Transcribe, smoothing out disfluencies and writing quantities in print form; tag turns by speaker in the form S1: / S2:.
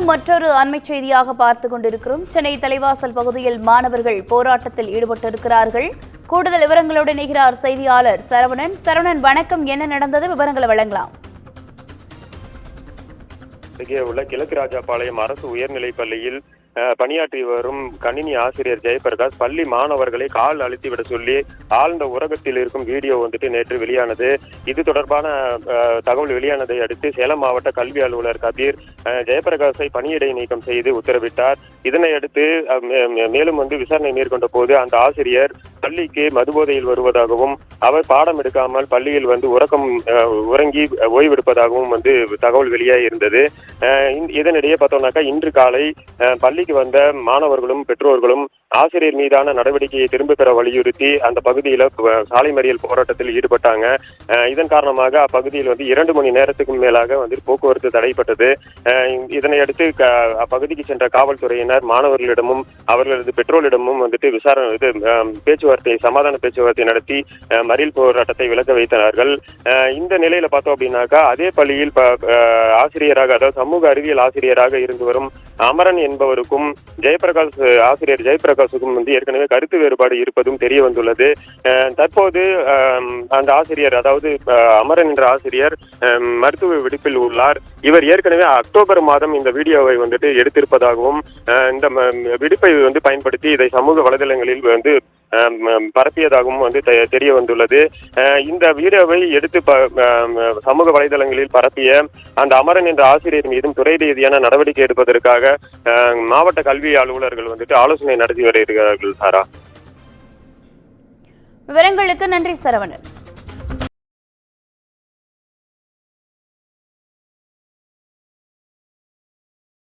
S1: மற்றொரு அண்மை செய்தியாக பார்த்துக் கொண்டிருக்கிறோம். சென்னை தலைவாசல் பகுதியில் மாணவர்கள் போராட்டத்தில் ஈடுபட்டிருக்கிறார்கள். கூடுதல் விவரங்களோடு இணைகிறார் செய்தியாளர் சரவணன். சரவணன், வணக்கம். என்ன நடந்தது? விவரங்களை வழங்கலாம்.
S2: உள்ள கிழக்கு ராஜாபாளையம் அரசு உயர்நிலைப் பள்ளியில் பணியாற்றி வரும் கணினி ஆசிரியர் ஜெயபிரகாஷ் பள்ளி மாணவர்களை கால் அழுத்திவிட சொல்லி ஆழ்ந்த உறக்கத்தில் இருக்கும் வீடியோ நேற்று வெளியானது. இது தொடர்பான தகவல் வெளியானதை அடுத்து சேலம் மாவட்ட கல்வி அலுவலர் கபீர் ஜெயபிரகாஷை பணியிடை நீக்கம் செய்து உத்தரவிட்டார். இதனை அடுத்து மேலும் விசாரணை மேற்கொண்ட போது அந்த ஆசிரியர் பள்ளிக்கு மதுபோதையில் வருவதாகவும் அவர் பாடம் எடுக்காமல் பள்ளியில் உறங்கி ஓய்வெடுப்பதாகவும் தகவல் வெளியாகி இருந்தது. இதனிடையே பார்த்தோம்னாக்கா இன்று காலை பள்ளிக்கு வந்த மாணவர்களும் பெற்றோர்களும் ஆசிரியர் மீதான நடவடிக்கையை திரும்ப பெற வலியுறுத்தி அந்த பகுதியில் சாலை மறியல் போராட்டத்தில் ஈடுபட்டாங்க. இதன் காரணமாக அப்பகுதியில் 2 மணி நேரத்துக்கும் மேலாக போக்குவரத்து தடைப்பட்டது. இதனை அடுத்து அப்பகுதிக்கு சென்ற காவல்துறையினர் மாணவர்களிடமும் அவர்களது பெற்றோரிடமும் சமாதான பேச்சுவார்த்தை நடத்தி மறியல் போராட்டத்தை விலக்க வைத்தனார்கள். இந்த நிலையில பார்த்தோம் அப்படின்னாக்கா அதே பள்ளியில் ஆசிரியராக, அதாவது சமூக அறிவியல் ஆசிரியராக இருந்து வரும் அமரன் என்பவருக்கும் ஆசிரியர் ஜெயபிரகாஷுக்கும் ஏற்கனவே கருத்து வேறுபாடு இருப்பதும் தெரிய வந்துள்ளது. தற்போது அந்த ஆசிரியர், அதாவது அமரன் என்ற ஆசிரியர் மருத்துவ விடுப்பில் உள்ளார். இவர் ஏற்கனவே அக்டோபர் மாதம் இந்த வீடியோவை எடுத்திருப்பதாகவும் இந்த விடுப்பை பயன்படுத்தி இதை சமூக வலைதளங்களில் பரப்பியதாகவும் தெரிய வந்துள்ளது. இந்த வீடியோவை எடுத்து சமூக வலைதளங்களில் பரப்பிய அந்த அமரன் என்ற ஆசிரியர் மீதும் துறை ரீதியான நடவடிக்கை எடுப்பதற்காக மாவட்ட கல்வி அலுவலர்கள் ஆலோசனை நடத்தி வருகிறார்கள். சாரா,
S1: விவரங்களுக்கு நன்றி சரவணன்.